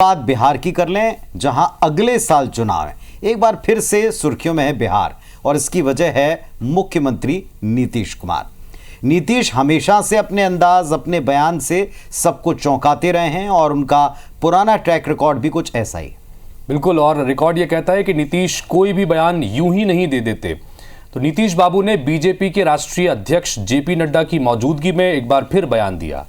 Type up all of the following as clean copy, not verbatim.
बात बिहार की कर लें, जहां अगले साल चुनाव है। एक बार फिर से सुर्खियों में है बिहार और इसकी वजह है मुख्यमंत्री नीतीश कुमार। नीतीश हमेशा से अपने अंदाज, अपने बयान से सबको चौंकाते रहे हैं और उनका पुराना ट्रैक रिकॉर्ड भी कुछ ऐसा ही। बिल्कुल, और रिकॉर्ड ये कहता है कि नीतीश कोई भी बयान यूं ही नहीं दे देते। तो नीतीश बाबू ने बीजेपी के राष्ट्रीय अध्यक्ष जेपी नड्डा की मौजूदगी में एक बार फिर बयान दिया।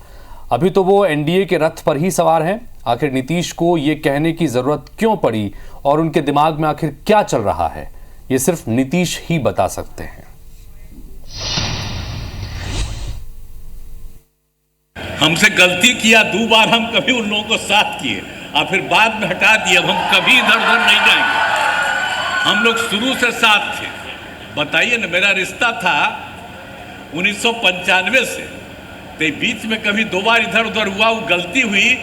अभी तो वो एनडीए के रथ पर ही सवार हैं। आखिर नीतीश को ये कहने की जरूरत क्यों पड़ी और उनके दिमाग में आखिर क्या चल रहा है, ये सिर्फ नीतीश ही बता सकते हैं। हमसे गलती किया, 2 बार हम कभी उन लोगों को साथ किए और फिर बाद में हटा दिए। अब हम कभी इधर उधर नहीं जाएंगे। हम लोग शुरू से साथ थे। बताइए ना, मेरा रिश्ता था 1995 से, तो बीच में कभी 2 बार इधर उधर हुआ, वो गलती हुई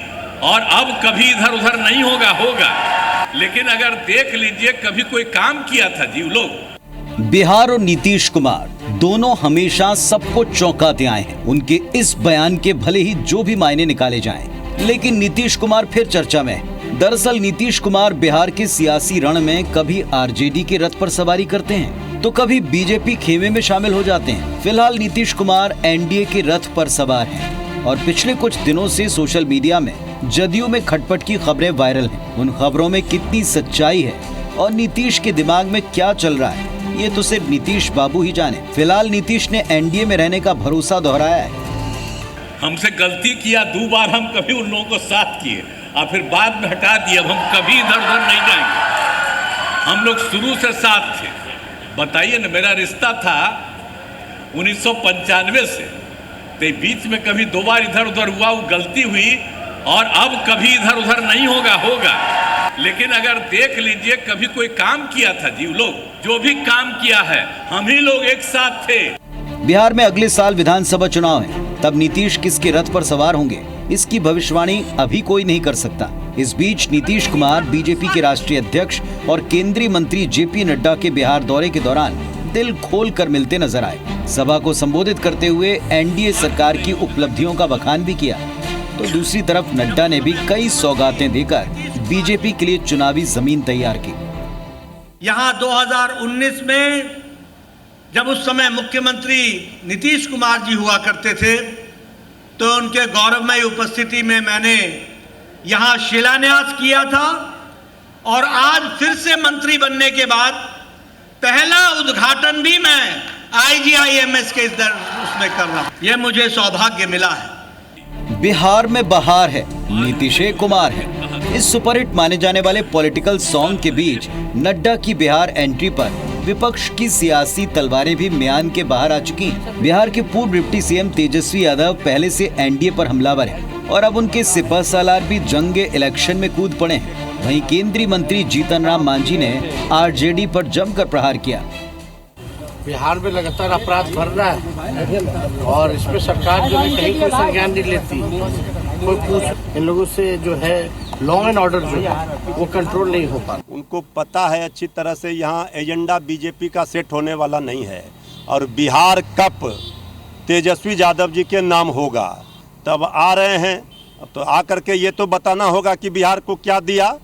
और अब कभी इधर उधर नहीं होगा। लेकिन अगर देख लीजिए, कभी कोई काम किया था जी वो लोग। बिहार और नीतीश कुमार दोनों हमेशा सबको चौंकाते आए हैं। उनके इस बयान के भले ही जो भी मायने निकाले जाएं, लेकिन नीतीश कुमार फिर चर्चा में है। दरअसल नीतीश कुमार बिहार के सियासी रण में कभी आरजेडी के रथ पर सवारी करते हैं तो कभी बीजेपी खेमे में शामिल हो जाते हैं। फिलहाल नीतीश कुमार एनडीए के रथ पर सवार हैं और पिछले कुछ दिनों से सोशल मीडिया में जदयू में खटपट की खबरें वायरल हैं। उन खबरों में कितनी सच्चाई है और नीतीश के दिमाग में क्या चल रहा है, ये तो सिर्फ नीतीश बाबू ही जाने। फिलहाल नीतीश ने एनडीए में रहने का भरोसा दोहराया है। हमसे गलती किया, 2 बार हम कभी उन लोगों को साथ किए और फिर बाद में हटा दिए। अब हम कभी इधर उधर नहीं जाएंगे। हम लोग शुरू से साथ थे। बताइए ना, मेरा रिश्ता था 1995 से, तो बीच में कभी 2 बार इधर उधर हुआ, वो गलती हुई और अब कभी इधर उधर नहीं होगा। लेकिन अगर देख लीजिए, कभी कोई काम किया था जी वो लोग। जो भी काम किया है, हम ही लोग एक साथ थे। बिहार में अगले साल विधानसभा चुनाव है, तब नीतीश किसके रथ पर सवार होंगे, इसकी भविष्यवाणी अभी कोई नहीं कर सकता। इस बीच नीतीश कुमार बीजेपी के राष्ट्रीय अध्यक्ष और केंद्रीय मंत्री जेपी नड्डा के बिहार दौरे के दौरान दिल खोल कर मिलते नजर आए। सभा को संबोधित करते हुए एनडीए सरकार की उपलब्धियों का बखान भी किया। तो दूसरी तरफ नड्डा ने भी कई सौगातें देकर बीजेपी के लिए चुनावी जमीन तैयार की। यहाँ 2019 में जब उस समय मुख्यमंत्री नीतीश कुमार जी हुआ करते थे, तो उनके गौरवमय उपस्थिति में मैंने यहाँ शिलान्यास किया था और आज फिर से मंत्री बनने के बाद पहला उद्घाटन भी मैं IGIMS के उसमें कर रहा हूँ। ये मुझे सौभाग्य मिला है। बिहार में बहार है, नीतीश कुमार है। इस सुपरहिट माने जाने वाले पॉलिटिकल सॉन्ग के बीच नड्डा की बिहार एंट्री पर विपक्ष की सियासी तलवारें भी म्यान के बाहर आ चुकी। बिहार के पूर्व डिप्टी सीएम तेजस्वी यादव पहले से एनडीए पर हमलावर है और अब उनके सिपह सालार भी जंग इलेक्शन में कूद पड़े हैं। वहीं केंद्रीय मंत्री जीतन राम मांझी ने आरजेडी पर जमकर प्रहार किया। बिहार में लगातार अपराध बढ़ रहा है और इसमें सरकार जो है कहीं कोई संज्ञान नहीं लेती। कोई पूछ, इन लोगों से जो है लॉ एंड ऑर्डर जो है वो कंट्रोल नहीं हो पा। उनको पता है अच्छी तरह से यहाँ एजेंडा बीजेपी का सेट होने वाला नहीं है और बिहार कप तेजस्वी यादव जी के नाम होगा। तब आ रहे हैं, तो आकर के ये तो बताना होगा कि बिहार को क्या दिया,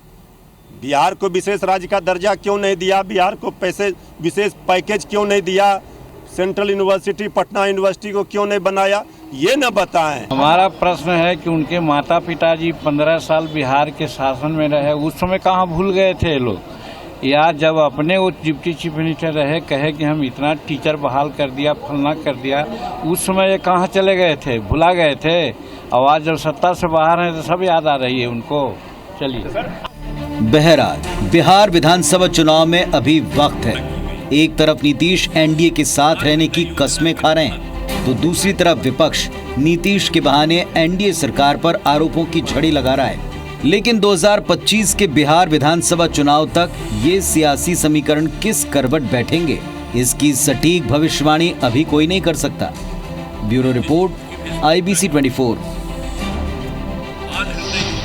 बिहार को विशेष राज्य का दर्जा क्यों नहीं दिया, बिहार को पैसे विशेष पैकेज क्यों नहीं दिया, सेंट्रल यूनिवर्सिटी पटना यूनिवर्सिटी को क्यों नहीं बनाया, ये न बताएं। हमारा प्रश्न है कि उनके माता पिता जी 15 साल बिहार के शासन में रहे, उस समय कहाँ भूल गए थे लोग, या जब अपने वो डिप्टी चीफ मिनिस्टर रहे कहे कि हम इतना टीचर बहाल कर दिया, फलना कर दिया, उस समय ये कहाँ चले गए थे, भुला गए थे। आवाज जब सत्ता से बाहर है तो सब याद आ रही है उनको। चलिए, बहरहाल बिहार विधानसभा चुनाव में अभी वक्त है। एक तरफ नीतीश एनडीए के साथ रहने की कस्में खा रहे हैं, तो दूसरी तरफ विपक्ष नीतीश के बहाने एनडीए सरकार पर आरोपों की झड़ी लगा रहा है। लेकिन 2025 के बिहार विधानसभा चुनाव तक ये सियासी समीकरण किस करवट बैठेंगे, इसकी सटीक भविष्यवाणी अभी कोई नहीं कर सकता। Bureau report, IBC 24।